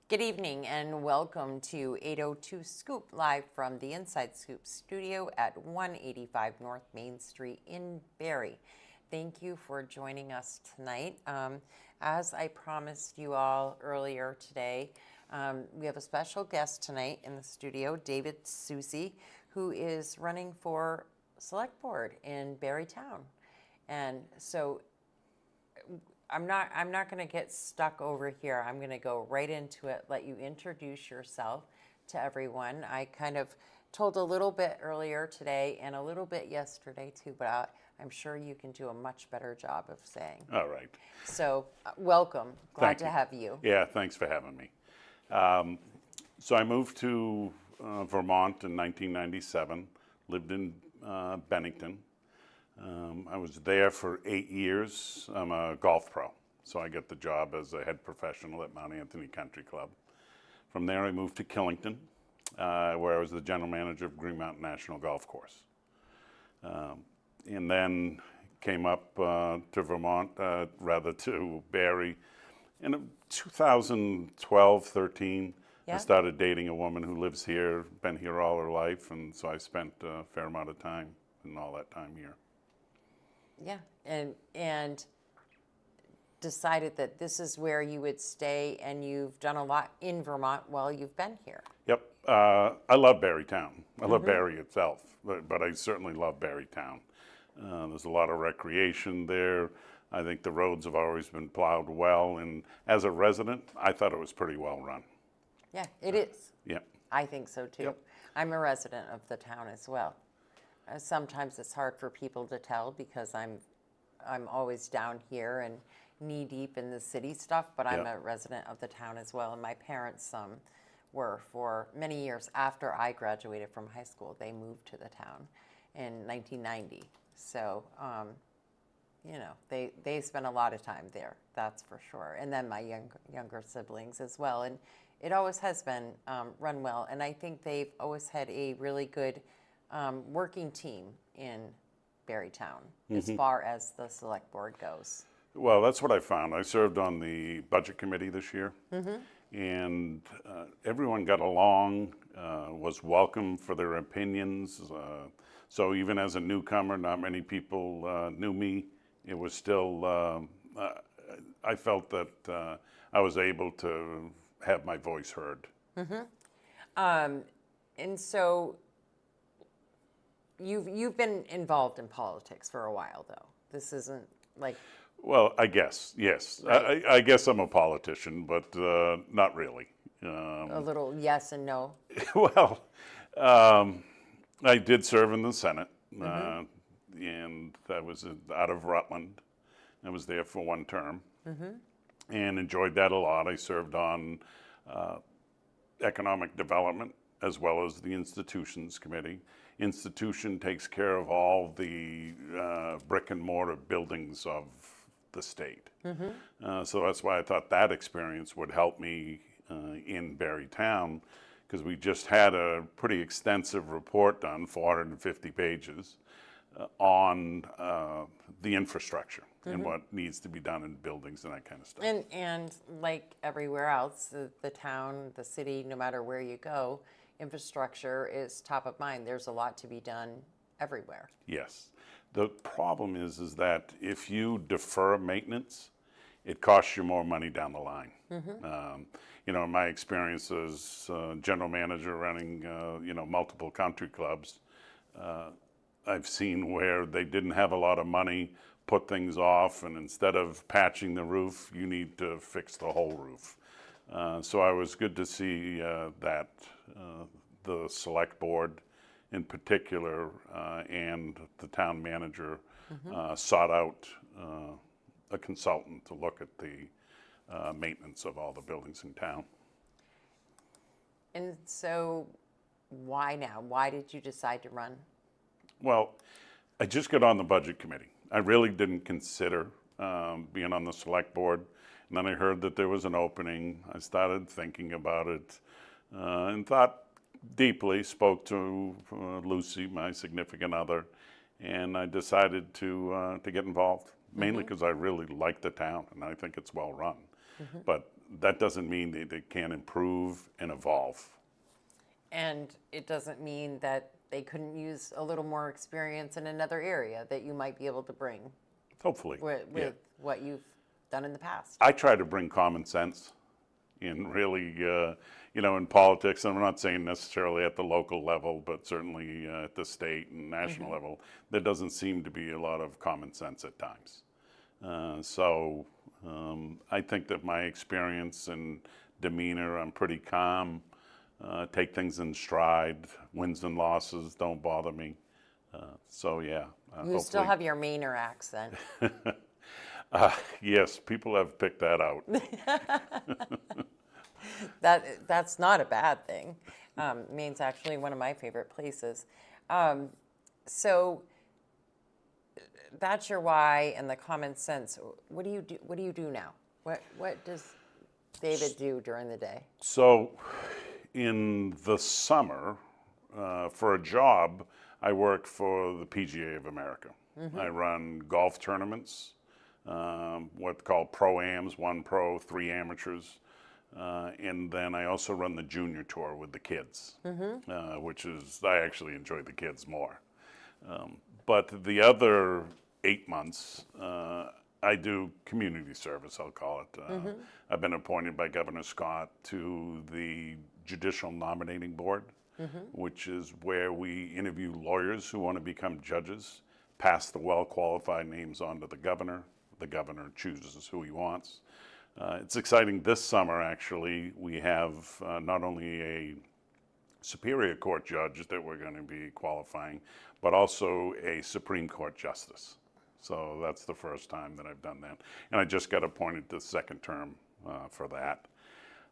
Good evening and welcome to 802 Scoop, live from the Inside Scoop studio at 185 North Main Street in Barre. Thank you for joining us tonight. As I promised you all earlier today, we have a special guest tonight in the studio, David Soucy, who is running for Select Board in Barre Town. And so I'm not going to get stuck over here. I'm going to go right into it, let you introduce yourself to everyone. I kind of told a little bit earlier today and a little bit yesterday too, but I'm sure you can do a much better job of saying. All right. So welcome. Glad to have you. Yeah, thanks for having me. So I moved to Vermont in 1997, lived in Bennington. I was there for 8 years. I'm a golf pro, so I got the job as a head professional at Mount Anthony Country Club. From there, I moved to Killington, where I was the general manager of Green Mountain National Golf Course. And then came up to Vermont, rather to Barre. In 2012-13, I started dating a woman who lives here, been here all her life, and so I spent a fair amount of time and all that time here. Yeah, and decided that this is where you would stay, and you've done a lot in Vermont while you've been here. Yep, I love Barre Town. I love Barre itself, but I certainly love Barre Town. There's a lot of recreation there. I think the roads have always been plowed well, and as a resident, I thought it was pretty well run. Yeah, it is. Yeah. I think so too. Yep. I'm a resident of the town as well. Sometimes it's hard for people to tell because I'm always down here and knee deep in the city stuff, but I'm a resident of the town as well. And my parents were for many years after I graduated from high school. They moved to the town in 1990. So, you know, they spent a lot of time there, that's for sure. And then my younger siblings as well. And it always has been run well. And I think they've always had a really good working team in Barre Town as far as the select board goes. Well, that's what I found. I served on the budget committee this year, and everyone got along, was welcome for their opinions. So even as a newcomer, not many people knew me. It was still, I felt that I was able to have my voice heard. And so you've been involved in politics for a while, though. This isn't like... Well, I guess, yes. Right. I guess I'm a politician, but not really. A little yes and no. Well, I did serve in the Senate, and I was out of Rutland. I was there for one term and enjoyed that a lot. I served on economic development as well as the institutions committee. Institution takes care of all the brick and mortar buildings of the state. So that's why I thought that experience would help me in Barre Town, because we just had a pretty extensive report done, 450 pages, on the infrastructure and what needs to be done in buildings and that kind of stuff. And like everywhere else, the town, the city, no matter where you go, infrastructure is top of mind. There's a lot to be done everywhere. Yes. The problem is that if you defer maintenance, it costs you more money down the line. You know, in my experience as general manager running, you know, multiple country clubs, I've seen where they didn't have a lot of money, put things off, and instead of patching the roof, you need to fix the whole roof. So I was good to see that the select board in particular and the town manager sought out a consultant to look at the maintenance of all the buildings in town. And so why now? Why did you decide to run? Well, I just got on the budget committee. I really didn't consider being on the select board. And then I heard that there was an opening. I started thinking about it and thought deeply, spoke to Lucy, my significant other, and I decided to get involved, mainly because I really like the town and I think it's well run. But that doesn't mean that they can't improve and evolve. And it doesn't mean that they couldn't use a little more experience in another area that you might be able to bring Hopefully. with Yeah. what you've done in the past. I try to bring common sense in really, in politics. And I'm not saying necessarily at the local level, but certainly at the state and national level, there doesn't seem to be a lot of common sense at times. So I think that my experience and demeanor, I'm pretty calm, take things in stride. Wins and losses don't bother me. So yeah. You still have your Mainer accent. Yes, people have picked that out. That's not a bad thing. Maine's actually one of my favorite places. So that's your why and the common sense. What do you do? What do you do now? What does David do during the day? So in the summer, for a job, I work for the PGA of America. I run golf tournaments, what called pro-ams, 1 pro, 3 amateurs. And then I also run the junior tour with the kids, which is, I actually enjoy the kids more. But the other 8 months, I do community service, I'll call it. I've been appointed by Governor Scott to the Judicial Nominating Board, which is where we interview lawyers who want to become judges, pass the well-qualified names on to the governor. The governor chooses who he wants. It's exciting this summer, actually. We have not only a Superior Court judge that we're going to be qualifying, but also a Supreme Court justice. So that's the first time that I've done that. And I just got appointed to the second term for that.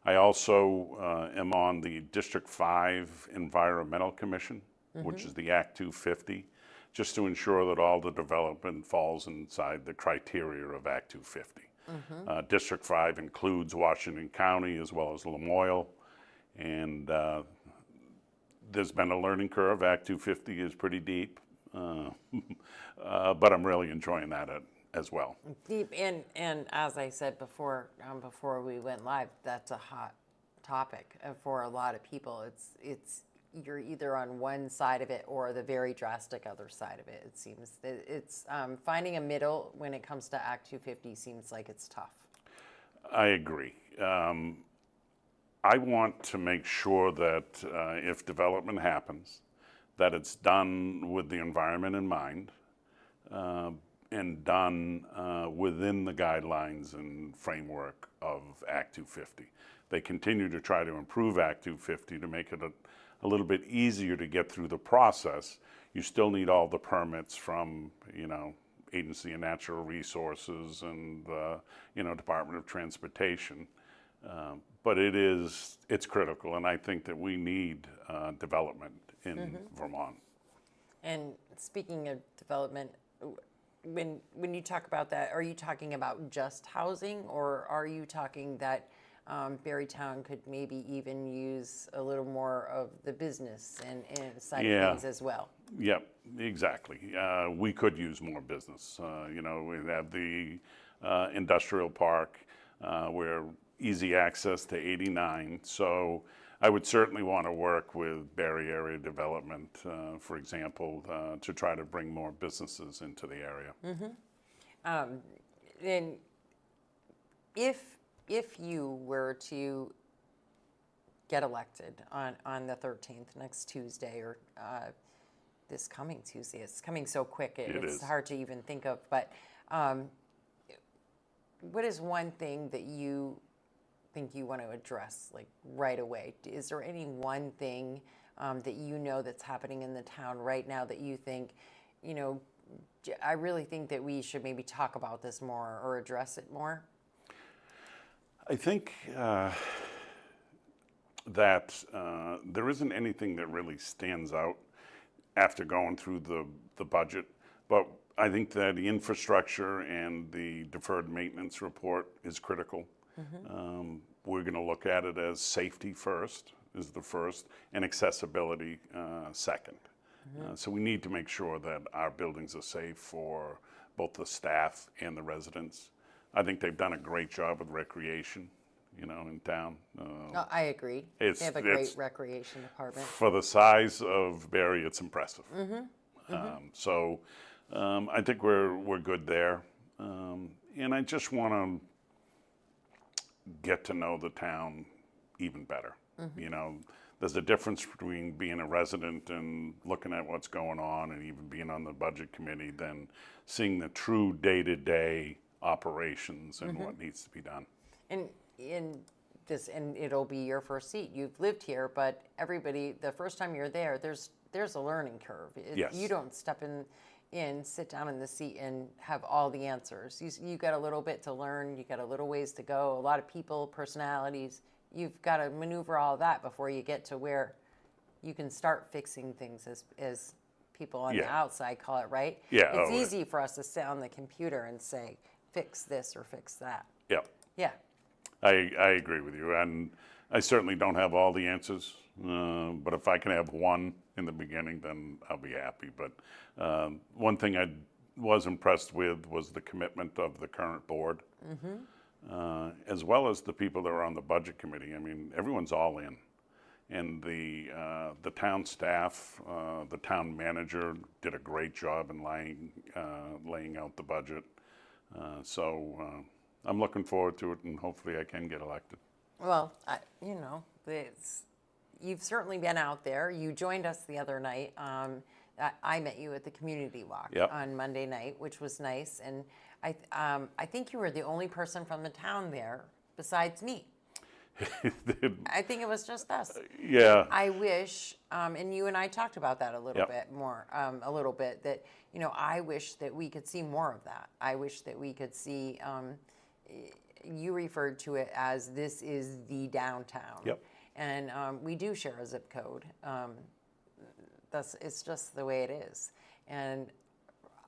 I also am on the District 5 Environmental Commission, which is the Act 250, just to ensure that all the development falls inside the criteria of Act 250. District 5 includes Washington County as well as Lamoille, and there's been a learning curve. Act 250 is pretty deep, but I'm really enjoying that as well. Deep and as I said before we went live, that's a hot topic for a lot of people. It's you're either on one side of it or the very drastic other side of it. It seems that it's finding a middle when it comes to Act 250 seems like it's tough. I agree. I want to make sure that if development happens, that it's done with the environment in mind and done within the guidelines and framework of Act 250. They continue to try to improve Act 250 to make it a little bit easier to get through the process. You still need all the permits from, Agency of Natural Resources and Department of Transportation. But it's critical, and I think that we need development in Vermont. And speaking of development, when you talk about that, are you talking about just housing, or are you talking that Barrytown could maybe even use a little more of the business and side of things as well? Yep, exactly. We could use more business. We have the industrial park. We're easy access to 89. So I would certainly want to work with Barre Area Development, for example, to try to bring more businesses into the area. And if you were to get elected on the 13th, next Tuesday, or this coming Tuesday, it's coming so quick, it's hard to even think of, but what is one thing that you think you want to address, like, right away? Is there any one thing that that's happening in the town right now that you think, I really think that we should maybe talk about this more or address it more? I think that there isn't anything that really stands out after going through the budget, but I think that the infrastructure and the deferred maintenance report is critical. We're going to look at it as safety first, is the first, and accessibility second. So we need to make sure that our buildings are safe for both the staff and the residents. I think they've done a great job with recreation, in town. No, I agree. It's- They have a great it's- recreation department. For the size of Barre, it's impressive. So I think we're good there. And I just want to get to know the town even better. There's a difference between being a resident and looking at what's going on and even being on the budget committee than seeing the true day-to-day operations and what needs to be done. And and it'll be your first seat. You've lived here, but everybody, the first time you're there, there's a learning curve. Yes. You don't step in, sit down in the seat and have all the answers. You got a little bit to learn. You got a little ways to go. A lot of people, personalities. You've got to maneuver all that before you get to where you can start fixing things, as people on the outside call it, right? Yeah. It's easy for us to sit on the computer and say, fix this or fix that. Yeah. Yeah. I agree with you, and I certainly don't have all the answers, but if I can have one in the beginning, then I'll be happy. But one thing I was impressed with was the commitment of the current board, as well as the people that are on the budget committee. I mean, everyone's all in, and the town staff, the town manager did a great job in laying out the budget. So I'm looking forward to it, and hopefully I can get elected. Well, you've certainly been out there. You joined us the other night. I met you at the community walk on Monday night, which was nice. And I think you were the only person from the town there besides me. I think it was just us. Yeah. I wish, and you and I talked about that a little bit more, that, I wish that we could see more of that. I wish that we could see, you referred to it as this is the downtown. Yep. And we do share a zip code. It's just the way it is. And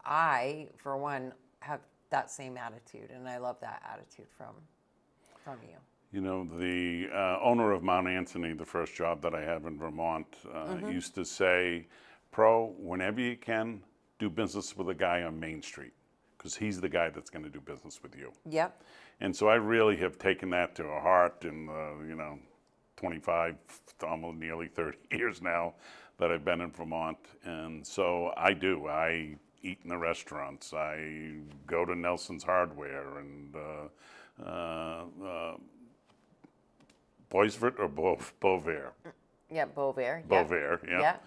I, for one, have that same attitude, and I love that attitude from you. The owner of Mount Anthony, the first job that I have in Vermont, used to say, "Pro, whenever you can, do business with a guy on Main Street, because he's the guy that's going to do business with you." Yep. And so I really have taken that to heart in 25, almost nearly 30 years now that I've been in Vermont. And so I do. I eat in the restaurants. I go to Nelson's Hardware and Boisvert or Beauvais? Yeah, Beauvais. Beauvais, yeah.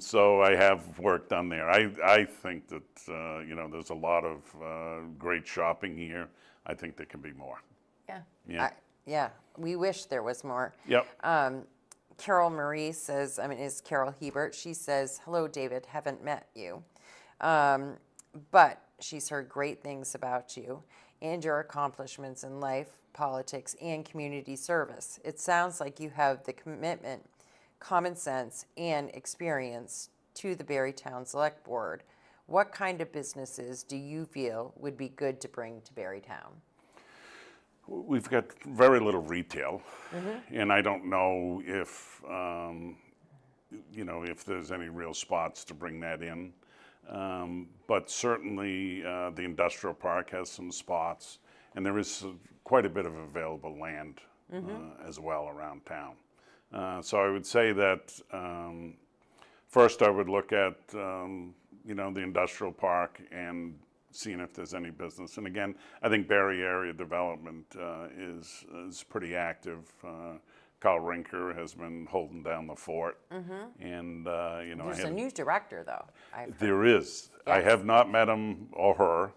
So I have work done there. I think that, there's a lot of great shopping here. I think there can be more. Yeah. Yeah. We wish there was more. Yep. Carol Marie says, is Carol Hebert. She says, "Hello, David. Haven't met you. But she's heard great things about you and your accomplishments in life, politics, and community service. It sounds like you have the commitment, common sense, and experience to the Barre Town Select Board. What kind of businesses do you feel would be good to bring to Barre Town?" We've got very little retail, and I don't know if, if there's any real spots to bring that in. But certainly the industrial park has some spots, and there is quite a bit of available land as well around town. So I would say that first I would look at, the industrial park and seeing if there's any business. And again, I think Barre area development is pretty active. Carl Rinker has been holding down the fort. And, There's a new director, though. There is. Yes. I have not met him or her.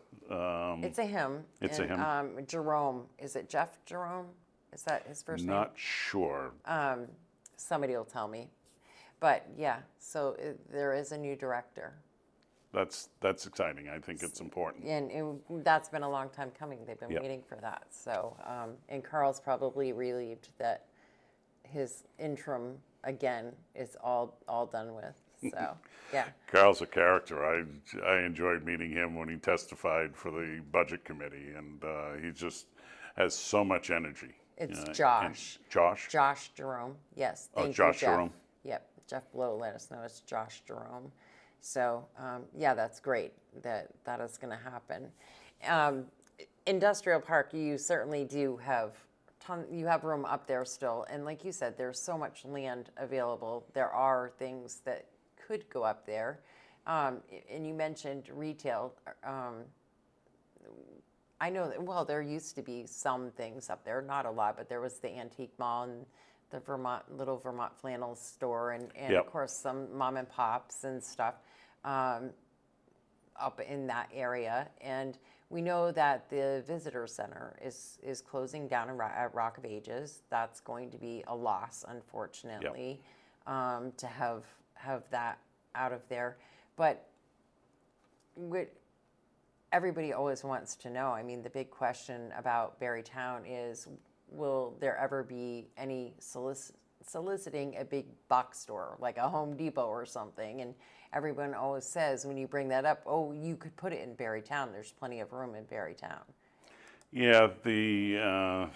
It's a him. It's a him. Jerome. Is it Jeff Jerome? Is that his first name? Not sure. Somebody will tell me. But yeah, so there is a new director. That's exciting. I think it's important. And that's been a long time coming. They've been waiting for that. So, and Carl's probably relieved that his interim, again, is all done with. So, yeah. Carl's a character. I enjoyed meeting him when he testified for the budget committee, and he just has so much energy. It's Josh. Josh? Josh Jerome, yes. Thank Josh you, Jeff. Jerome. Yep, Jeff Blow let us know it's Josh Jerome. So, yeah, that's great that is going to happen. industrial park, you certainly do have you have room up there still, and like you said, there's so much land available. There are things that could go up there, and you mentioned retail. I know that, well, there used to be some things up there, not a lot, but there was the Antique Mall and the little Vermont Flannels store, and Yep. of course some mom and pops and stuff up in that area. And we know that the visitor center is closing down at Rock of Ages. That's going to be a loss, unfortunately, to have that out of there. But everybody always wants to know. I mean, the big question about Barrytown is, will there ever be any soliciting a big box store like a Home Depot or something? And everyone always says when you bring that up, oh, you could put it in Barrytown. There's plenty of room in Barrytown. Yeah, the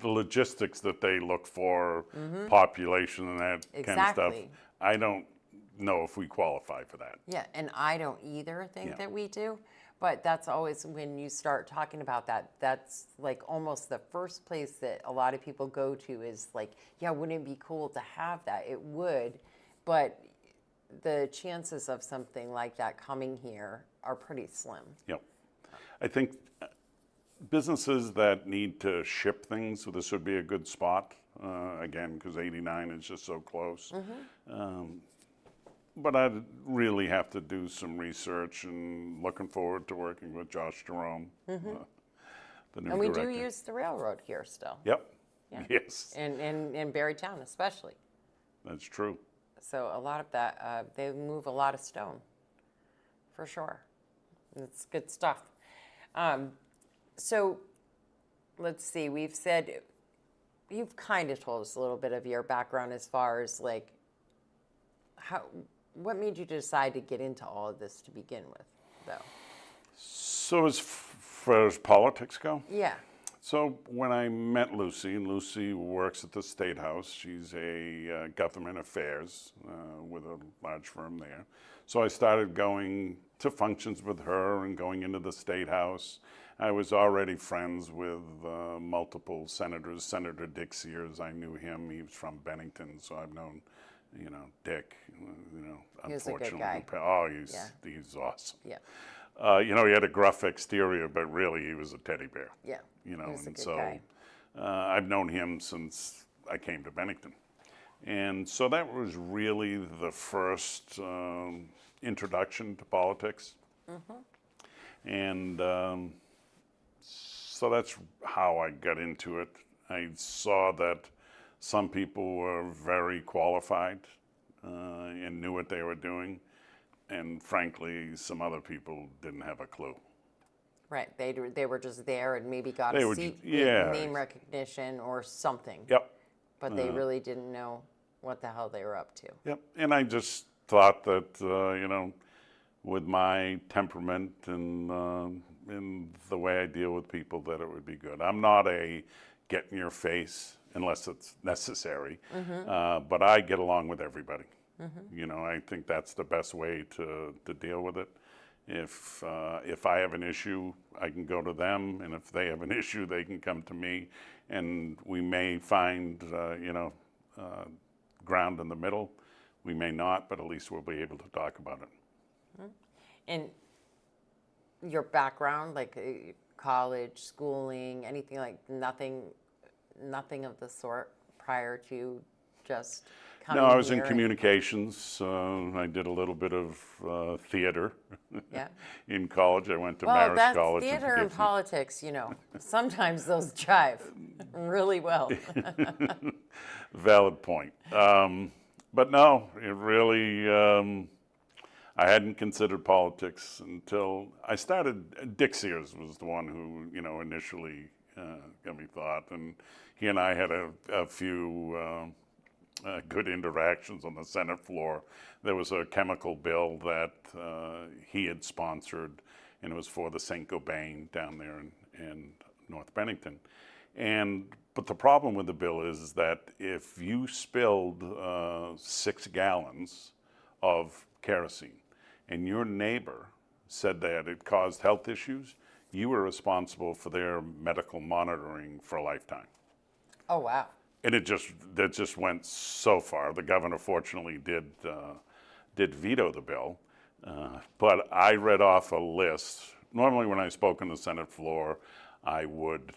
logistics that they look for, population and that kind of stuff. Exactly. I don't know if we qualify for that. Yeah, and I don't either think Yeah. that we do. But that's always when you start talking about that, that's like almost the first place that a lot of people go to is like, yeah, wouldn't it be cool to have that? It would, but the chances of something like that coming here are pretty slim. Yep. I think businesses that need to ship things, so this would be a good spot, again, because 89 is just so close. But I'd really have to do some research, and looking forward to working with Josh Jerome, the new And we director. do use the railroad here still, Yep. Yeah. Yes, and in Barrytown especially. that's true. So a lot of that, they move a lot of stone, for sure. It's good stuff. So let's see, you've kind of told us a little bit of your background as far as like, what made you decide to get into all of this to begin with, though? So as far as politics go, Yeah. so when I met Lucy, and Lucy works at the State House, she's a government affairs with a large firm there. So I started going to functions with her and going into the State House. I was already friends with multiple senators. Senator Dick Sears, I knew him. He was from Bennington, so I've known, Dick. He was a good unfortunately, guy. oh, Yeah. he's awesome. Yeah. He had a gruff exterior, but really he was a teddy bear. Yeah. He was a and good so guy. I've known him since I came to Bennington. And so that was really the first introduction to politics. And so that's how I got into it. I saw that some people were very qualified and knew what they were doing. And frankly, some other people didn't have a clue. Right. They were just there and maybe got They a were seat, yeah. name recognition or something. Yep. But they really didn't know what the hell they were up to. Yep. And I just thought that, with my temperament and the way I deal with people, that it would be good. I'm not a get in your face unless it's necessary, but I get along with everybody. I think that's the best way to deal with it. If I have an issue, I can go to them, and if they have an issue, they can come to me, and we may find, ground in the middle. We may not, but at least we'll be able to talk about it. And your background, like college, schooling, anything like nothing of the sort prior to just coming No, I was in here and- communications. I did a little bit of theater Yeah. in college. I went to Well, Marist that's College. in theater and Poughkeepsie. politics, sometimes those jive really well. Valid point. But no, it really, I hadn't considered politics until I started. Dick Sears was the one who, initially got me thought. And he and I had a few good interactions on the Senate floor. There was a chemical bill that he had sponsored, and it was for the St. Gobain down there in North Bennington. But the problem with the bill is that if you spilled 6 gallons of kerosene and your neighbor said that it caused health issues, you were responsible for their medical monitoring for a lifetime. Oh, wow. And that just went so far. The governor fortunately did veto the bill, but I read off a list. Normally, when I spoke on the Senate floor, I would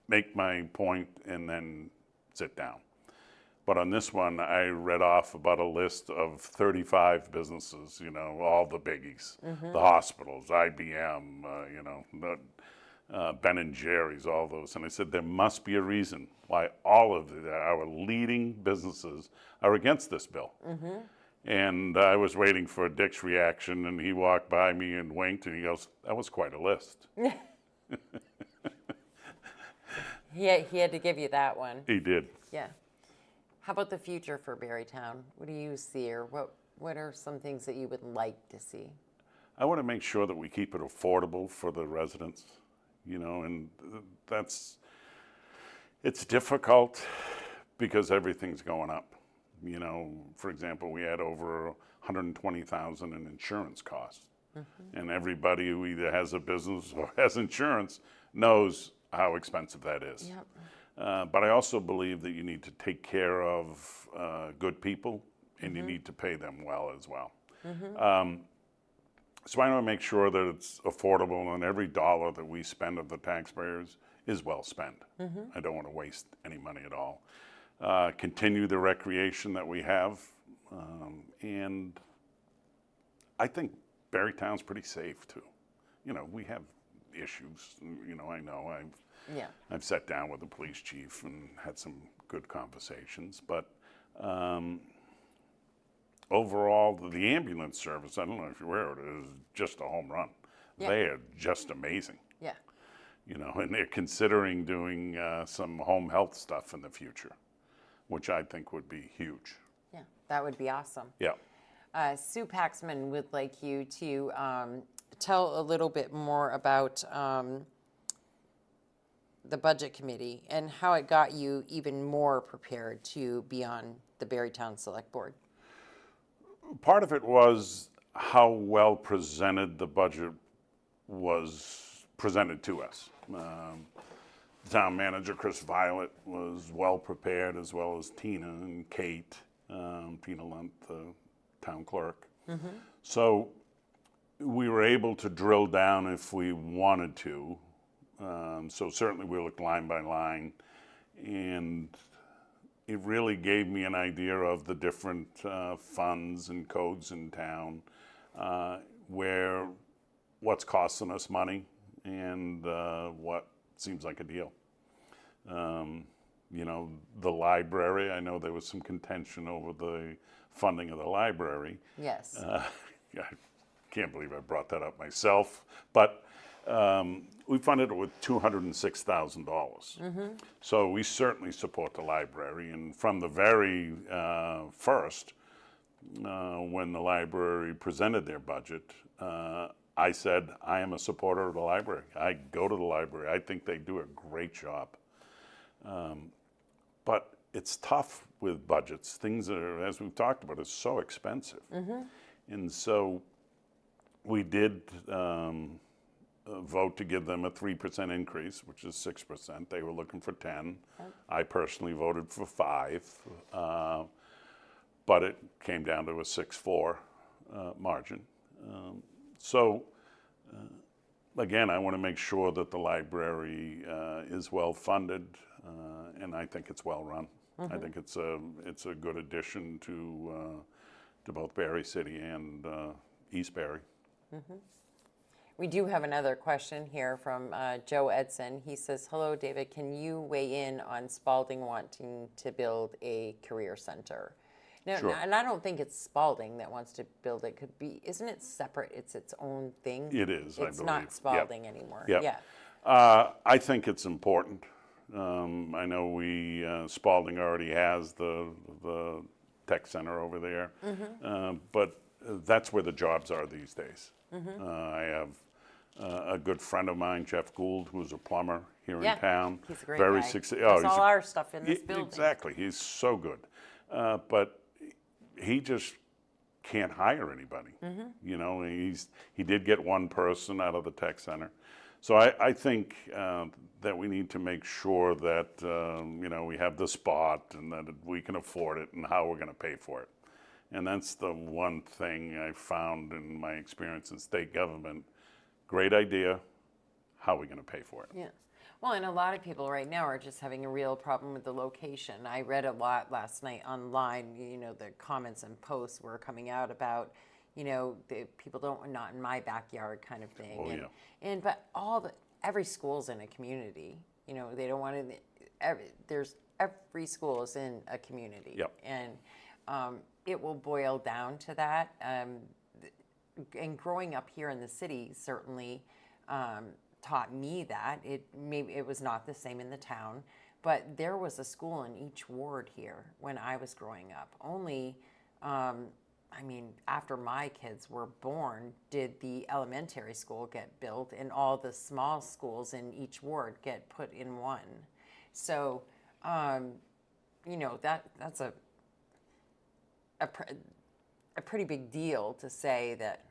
make my point and then sit down. But on this one, I read off about a list of 35 businesses, all the biggies, the hospitals, IBM, Ben and Jerry's, all those. And I said, there must be a reason why all of our leading businesses are against this bill. And I was waiting for Dick's reaction, and he walked by me and winked, and he goes, that was quite a list. He had to give you that one. He did. Yeah. How about the future for Barrytown? What do you see, or what are some things that you would like to see? I want to make sure that we keep it affordable for the residents, and it's difficult because everything's going up. For example, we had over 120,000 in insurance costs. And everybody who either has a business or has insurance knows how expensive that is. Yep. But I also believe that you need to take care of good people, and you need to pay them well as well. So I want to make sure that it's affordable, and every dollar that we spend of the taxpayers is well spent. I don't want to waste any money at all. Continue the recreation that we have, and I think Barrytown's pretty safe too. We have issues. I know I've sat down with the police chief and had some good conversations, but overall, the ambulance service, I don't know if you're aware of it, is just a home run. Yeah. They are just amazing. Yeah. And they're considering doing some home health stuff in the future, which I think would be huge. Yeah, that would be awesome. Yeah. Sue Paxman would like you to tell a little bit more about the budget committee and how it got you even more prepared to be on the Barrytown Select Board. Part of it was how well presented the budget was presented to us. The town manager, Chris Violet, was well prepared, as well as Tina and Kate, Tina Lunt, the town clerk. So we were able to drill down if we wanted to. So certainly we looked line by line, and it really gave me an idea of the different funds and codes in town, where what's costing us money and what seems like a deal. The library, I know there was some contention over the funding of the library. Yes. I can't believe I brought that up myself, but we funded it with $206,000. So we certainly support the library, and from the very first, when the library presented their budget, I said, I am a supporter of the library. I go to the library. I think they do a great job. But it's tough with budgets. Things are, as we've talked about, is so expensive. And so we did vote to give them a 3% increase, which is 6%. They were looking for 10. I personally voted for 5, but it came down to a 6-4 margin. So again, I want to make sure that the library is well funded, and I think it's well run. I think it's a good addition to both Barre City and East Barre. We do have another question here from Joe Edson. He says, hello, David, can you weigh in on Spalding wanting to build a career center? No, Sure. And I don't think it's Spalding that wants to build it. Could be, isn't it separate? It's its own thing. It is, I It's believe. not Spalding anymore. Yep. Yeah. I think it's important. I know Spalding already has the tech center over there, but that's where the jobs are these days. I have a good friend of mine, Jeff Gould, who's a plumber here in town. He's a great Very guy. successful. Does all our stuff in this building. Exactly. He's so good. But he just can't hire anybody. You know, he did get one person out of the tech center. So I think that we need to make sure that, you know, we have the spot and that we can afford it and how we're going to pay for it. And that's the one thing I found in my experience in state government. Great idea. How are we going to pay for it? Yeah. Well, and a lot of people right now are just having a real problem with the location. I read a lot last night online, you know, the comments and posts were coming out about, you know, the people don't, not in my backyard kind of thing. Oh, and, yeah. but every school's in a community, you know, they don't want to, every school is in a community. Yep. And it will boil down to that. And growing up here in the city certainly taught me that. It was not the same in the town, but there was a school in each ward here when I was growing up. Only, I mean, after my kids were born, did the elementary school get built, and all the small schools in each ward get put in one. So, you know, that's a pretty big deal to say that.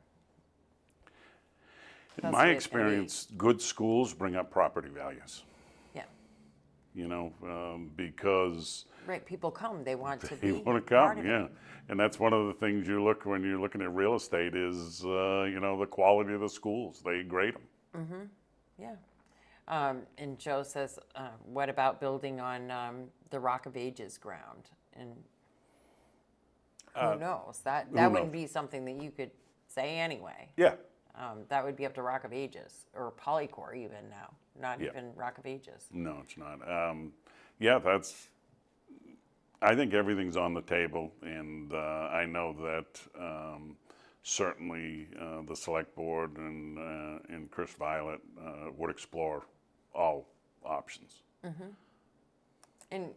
In my experience, good schools bring up property values. Yeah. You know, because Right, people come, they want to they be want to part come, of yeah. it. And that's one of the things you look when you're looking at real estate is, you know, the quality of the schools. They grade them. Yeah. And Joe says, what about building on the Rock of Ages ground? And who knows? That wouldn't be something that you could say anyway. Yeah. That would be up to Rock of Ages, or Polycore even now, not Yeah. even Rock of Ages. No, it's not. Yeah, I think everything's on the table, and I know that certainly the select board and Chris Violet would explore all options. And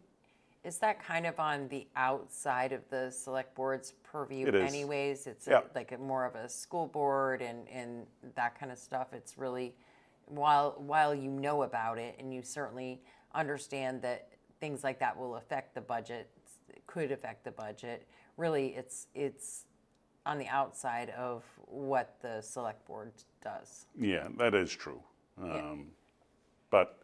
is that kind of on the outside of the select board's purview It is. anyways? It's Yeah. more of a school board and that kind of stuff. It's really, while you know about it and you certainly understand that things like that will affect the budget, could affect the budget, really it's on the outside of what the select board does. Yeah, that is true. But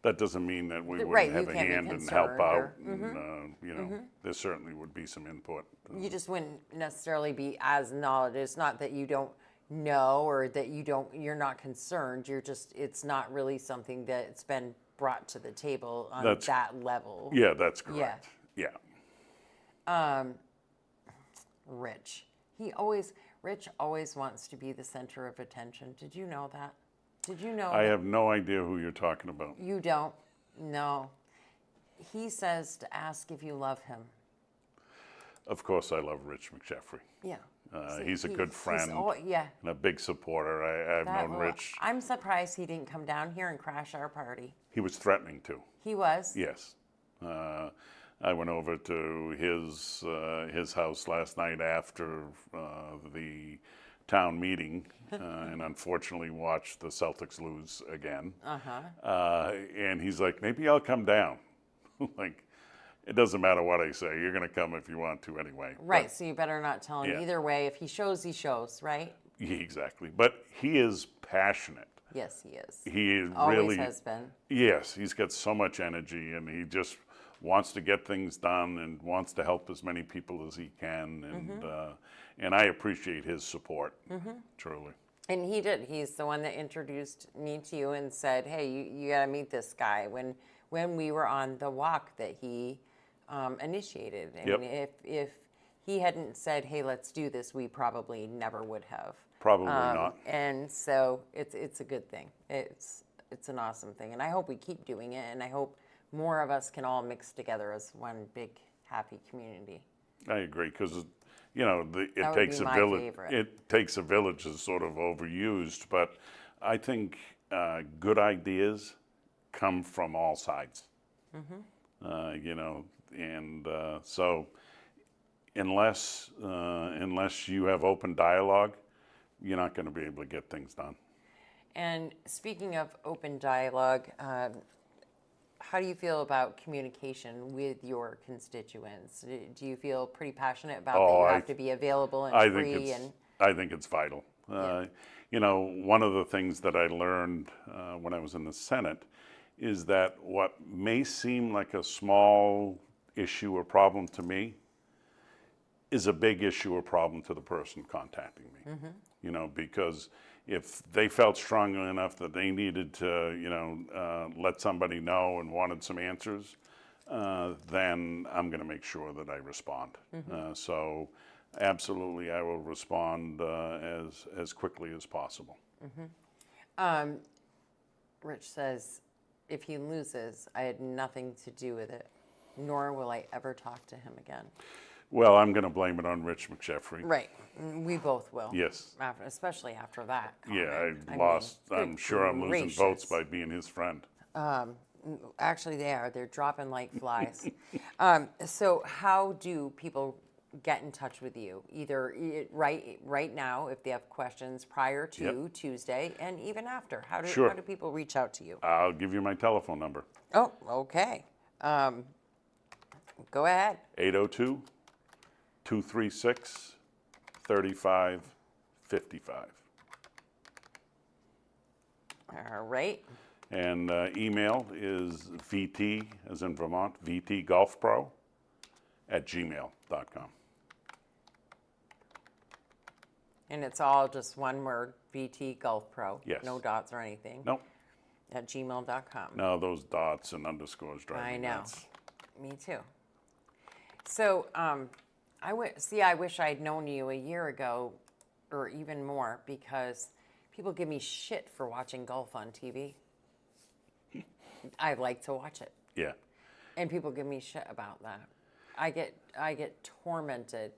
that doesn't mean that we Right, wouldn't you have a can't be hand and help concerned out. or- And, you know, there certainly would be some input. You just wouldn't necessarily be as knowledgeable. It's not that you don't know or that you're not concerned. It's not really something that's been brought to the table on that level. Yeah, that's correct. Yeah. Rich always wants to be the center of attention. Did you know that? Did you know I that? have no idea who you're talking about. You don't? No. He says to ask if you love him. Of course, I love Rich McJeffrey. Yeah. He's a good friend Yeah. and a big supporter. I've known Rich. I'm surprised he didn't come down here and crash our party. He was threatening to. He was? Yes. I went over to his house last night after the town meeting and unfortunately watched the Celtics lose again. And he's like, maybe I'll come down. Like, it doesn't matter what I say. You're going to come if you want to anyway. Right, so you better not tell him Yeah. either way. If he shows, right? Exactly. But he is passionate. Yes, he is. He is Always really has been. Yes, he's got so much energy, and he just wants to get things done and wants to help as many people as he can, and I appreciate his support, truly. And he did. He's the one that introduced me to you and said, hey, you got to meet this guy. When we were on the walk that he initiated. I Yep. mean, if he hadn't said, hey, let's do this, we probably never would have. Probably not. And so it's a good thing. It's an awesome thing. And I hope we keep doing it. And I hope more of us can all mix together as one big, happy community. I agree, because you know That it would takes be a my village. favorite. It takes a village is sort of overused, but I think good ideas come from all sides. You know, and so unless you have open dialogue, you're not going to be able to get things done. And speaking of open dialogue, how do you feel about communication with your constituents? Do you feel pretty passionate about that Oh, you I have to be available and I free? think it's And I think it's vital. You know, one of the things that I learned when I was in the Senate is that what may seem like a small issue or problem to me is a big issue or problem to the person contacting me. You know, because if they felt strongly enough that they needed to, you know, let somebody know and wanted some answers, then I'm going to make sure that I respond. So, absolutely, I will respond as quickly as possible. Rich says, if he loses, I had nothing to do with it, nor will I ever talk to him again. Well, I'm going to blame it on Rich McJeffrey. Right. We both will. Yes. Especially after that Yeah, comment. I'm sure I'm losing votes by being his friend. Actually, they are. They're dropping like flies. So how do people get in touch with you? Either right now, if they have questions prior to Tuesday, and even after. How do people reach out to you? I'll give you my telephone number. Oh, okay. Go ahead. 802-236-3555. All right. And email is VT, as in Vermont, VTGolfPro @gmail.com. And it's all just one word, VT Golf Pro. Yes. No dots or anything. Nope. At gmail.com. No, those dots and underscores drive me I know. nuts. Me too. So, I wish I'd known you a year ago or even more, because people give me shit for watching golf on TV. I like to watch it. Yeah. And people give me shit about that. I get tormented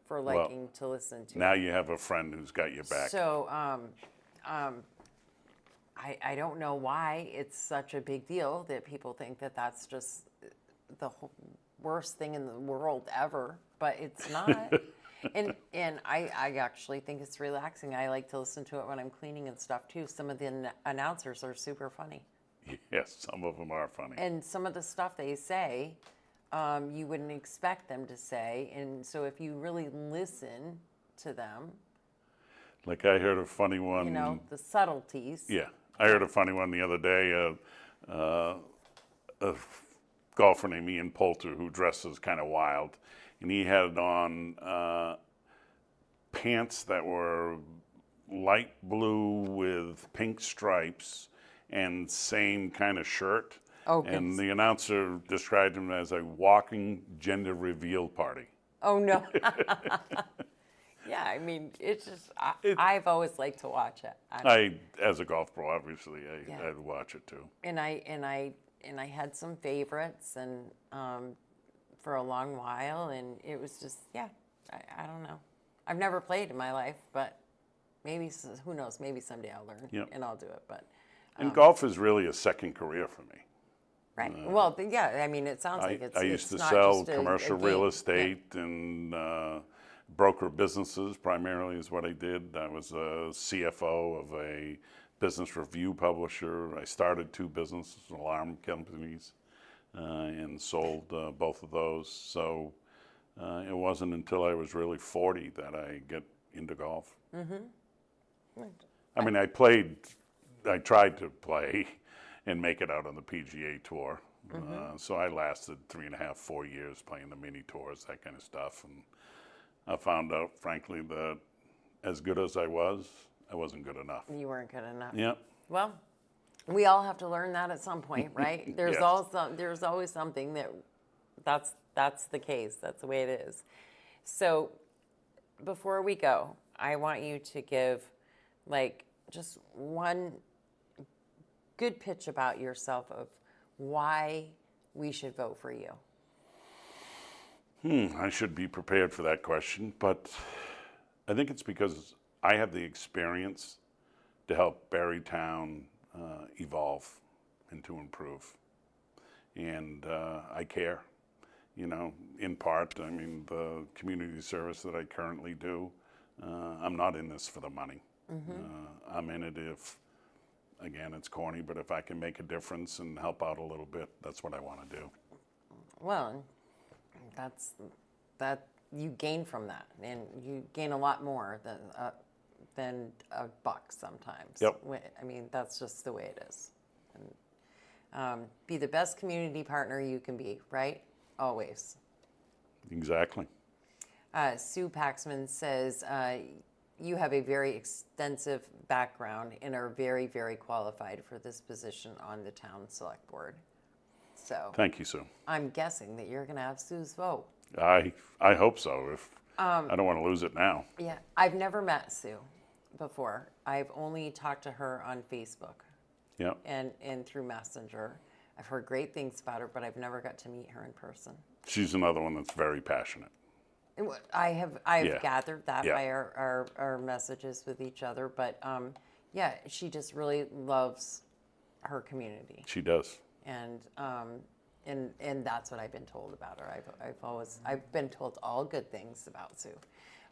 for liking to listen to Now it. you have a friend who's got your back. So, I don't know why it's such a big deal that people think that that's just the worst thing in the world ever, but it's not. and I actually think it's relaxing. I like to listen to it when I'm cleaning and stuff too. Some of the announcers are super funny. Yes, some of them are funny. And some of the stuff they say, you wouldn't expect them to say. And so if you really listen to them, Like I heard a funny one. you know, the subtleties. Yeah, I heard a funny one the other day. A golfer named Ian Poulter who dresses kind of wild, and he had on pants that were light blue with pink stripes and same kind of shirt. Oh, and goodness. the announcer described him as a walking gender reveal party. Oh, no. Yeah, I mean, it's just, I've always liked to watch it. As a golf pro, obviously, Yeah. I'd watch it too. And I had some favorites, and for a long while, and it was just, yeah, I don't know. I've never played in my life, but maybe, who knows, maybe someday I'll learn and I'll do it. But And golf is really a second career for me. right. Well, yeah, I mean, it sounds like it's I used to not sell just a commercial game. real Yeah. estate and broker businesses, primarily is what I did. I was a CFO of a business review publisher. I started 2 businesses, alarm companies, and sold both of those. So it wasn't until I was really 40 that I get into golf. I mean, I tried to play and make it out on the PGA Tour. So I lasted 3.5, 4 years playing the mini tours, that kind of stuff. And I found out, frankly, that as good as I wasn't good enough. You weren't good enough. Yep. Well, we all have to learn that at some point, right? There's Yes. there's always something that's the case. That's the way it is. So before we go, I want you to give like just one good pitch about yourself of why we should vote for you. I should be prepared for that question, but I think it's because I have the experience to help Barrytown evolve and to improve. And I care, you know, in part. I mean, the community service that I currently do, I'm not in this for the money. I'm in it if again, it's corny, but if I can make a difference and help out a little bit, that's what I want to do. Well, that you gain from that, and you gain a lot more than a buck sometimes. Yep. I mean, that's just the way it is. And, be the best community partner you can be, right? Always. Exactly. Sue Paxman says, you have a very extensive background and are very, very qualified for this position on the town select board. So Thank you, Sue. I'm guessing that you're going to have Sue's vote. I hope so. If I don't want to lose it now. Yeah, I've never met Sue before. I've only talked to her on Facebook Yep. and through Messenger. I've heard great things about her, but I've never got to meet her in person. She's another one that's very passionate. I have Yeah. gathered that Yeah. by our messages with each other, but yeah, she just really loves her community, She does. and that's what I've been told about her. I've been told all good things about Sue,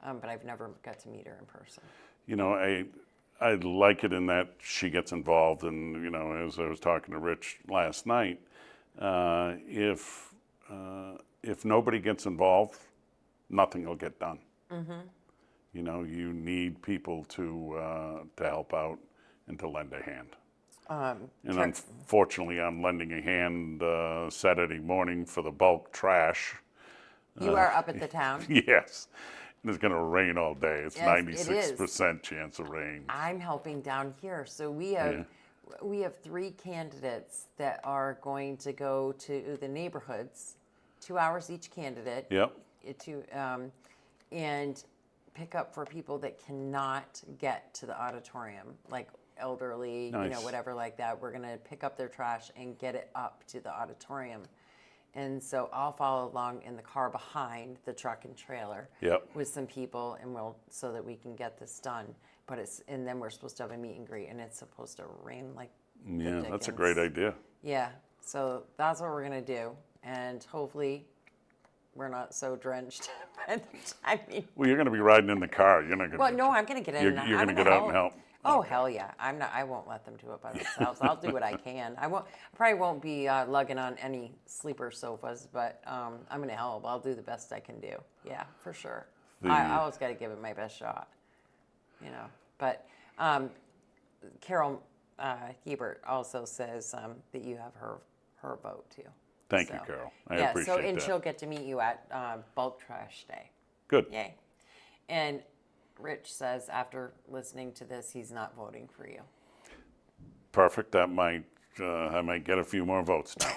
but I've never got to meet her in person. You know, I like it in that she gets involved, and you know, as I was talking to Rich last night, if nobody gets involved, nothing will get done. Mm-hmm. You know, you need people to help out and to lend a hand. And unfortunately, I'm lending a hand Saturday morning for the bulk trash. You are up at the town. Yes. And it's going to rain all day. It's Yes, it is. 96% chance of rain. I'm helping down here, so we have 3 candidates that are going to go to the neighborhoods, 2 hours each candidate. Yep. And pick up for people that cannot get to the auditorium, like elderly, Nice. whatever like that. We're gonna pick up their trash and get it up to the auditorium. And so I'll follow along in the car behind the truck and trailer Yep. with some people, and so that we can get this done. And then we're supposed to have a meet and greet, and it's supposed to rain like the Yeah, that's a dickens. great idea. Yeah, so that's what we're gonna do, and hopefully we're not so drenched by the time. Well, you're going to be riding in the car. You're not going to. Well, no, I'm gonna get in. You're going to get out and help. Oh hell yeah! I'm not. I won't let them do it by themselves. I'll do what I can. I probably won't be lugging on any sleeper sofas, but I'm gonna help. I'll do the best I can do. Yeah, for sure. I always got to give it my best shot. But Carol Hebert also says that you have her vote too. Thank you, Carol. I yeah, appreciate and that. she'll get to meet you at Bulk Trash Day. Good. Yay. And Rich says after listening to this, he's not voting for you. Perfect. That might I might get a few more votes now.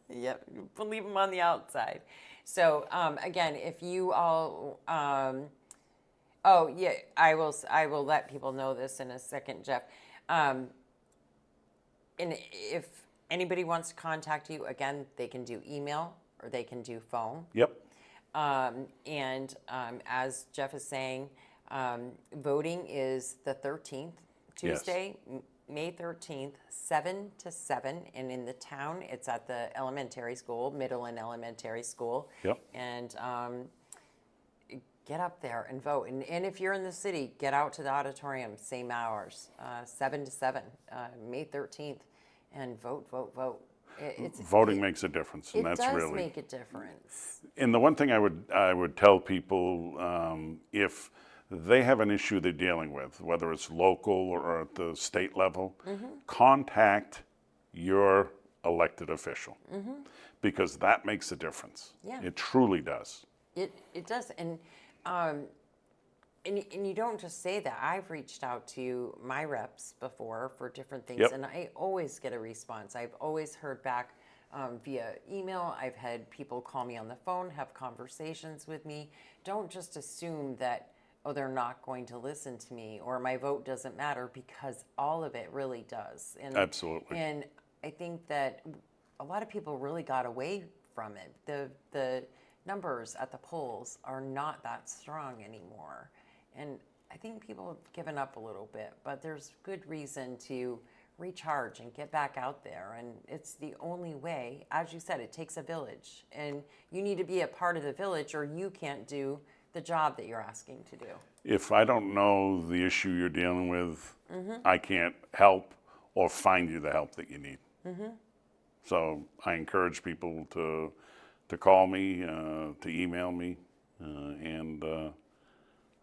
Yep, we'll leave him on the outside. So again, if you all, oh yeah, I will let people know this in a second, Jeff. And if anybody wants to contact you, again, they can do email or they can do phone. Yep. As Jeff is saying, voting is the 13th, Tuesday, May 13th, 7 to 7. And in the town, it's at the elementary school, middle and elementary school. Yep. And get up there and vote. And if you're in the city, get out to the auditorium, same hours, 7 to 7, May 13th, and vote, vote, vote. Voting makes a difference, and that's it does really. make a difference. And the one thing I would tell people, if they have an issue they're dealing with, whether it's local or at the state level, contact your elected official, because that makes a difference. Yeah. It truly does. It does, and you don't just say that. I've reached out to my reps before for different things, Yep. and I always get a response. I've always heard back via email. I've had people call me on the phone, have conversations with me. Don't just assume that, oh, they're not going to listen to me or my vote doesn't matter, because all of it really does. And, Absolutely. And I think that a lot of people really got away from it. The numbers at the polls are not that strong anymore. And I think people have given up a little bit, but there's good reason to recharge and get back out there. And it's the only way. As you said, it takes a village. And you need to be a part of the village or you can't do the job that you're asking to do. If I don't know the issue you're dealing with, I can't help or find you the help that you need. So I encourage people to call me, to email me, and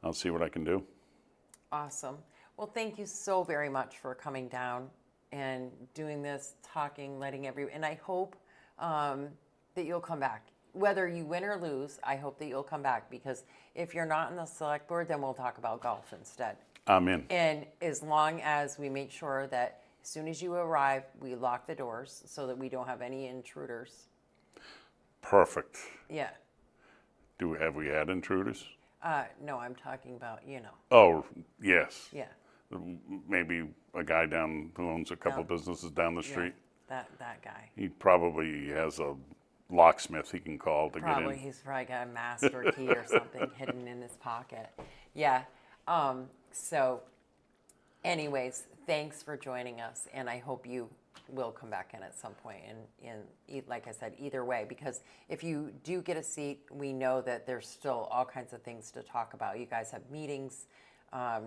I'll see what I can do. Awesome. Well, thank you so very much for coming down and doing this, talking, and I hope that you'll come back. Whether you win or lose, I hope that you'll come back, because if you're not in the select board, then we'll talk about golf instead. I'm in. And as long as we make sure that as soon as you arrive, we lock the doors so that we don't have any intruders. Perfect. Yeah. Have we had intruders? No, I'm talking about, Oh, yes. Yeah. Maybe a guy who owns a couple businesses down the street. That guy. He probably has a locksmith he can call to get in. He's probably got a master key or something hidden in his pocket. Yeah. So anyways, thanks for joining us, and I hope you will come back in at some point, and like I said, either way, because if you do get a seat, we know that there's still all kinds of things to talk about. You guys have meetings,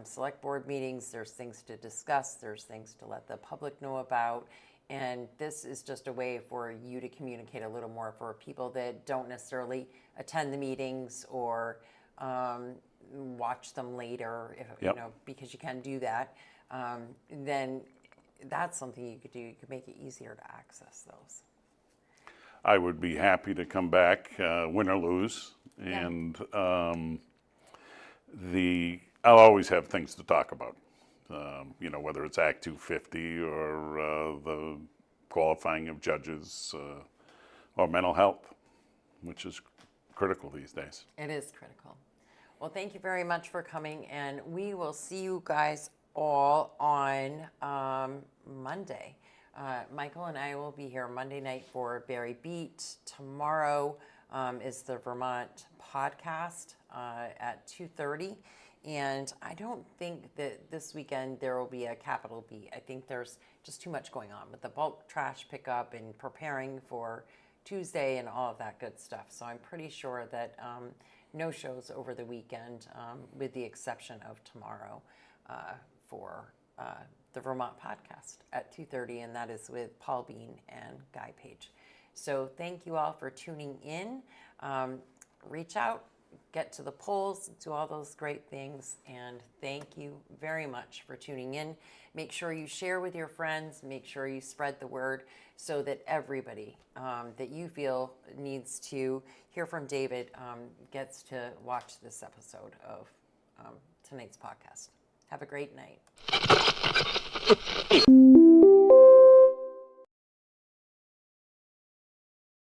select board meetings, there's things to discuss, there's things to let the public know about, and this is just a way for you to communicate a little more for people that don't necessarily attend the meetings or watch them later, because you can do that. Then that's something you could do. You could make it easier to access those. I would be happy to come back, win or lose, and I'll always have things to talk about. Whether it's Act 250 or the qualifying of judges or mental health, which is critical these days. It is critical. Well, thank you very much for coming, and we will see you guys all on Monday. Michael and I will be here Monday night for Barre Beat. Tomorrow is the Vermont podcast at 2:30. And I don't think that this weekend there will be a capital B. I think there's just too much going on with the bulk trash pickup and preparing for Tuesday and all of that good stuff. So I'm pretty sure that no shows over the weekend, with the exception of tomorrow for the Vermont podcast at 2:30, and that is with Paul Bean and Guy Page. So thank you all for tuning in. Reach out, get to the polls, do all those great things, and thank you very much for tuning in. Make sure you share with your friends, make sure you spread the word so that everybody that you feel needs to hear from David gets to watch this episode of tonight's podcast. Have a great night.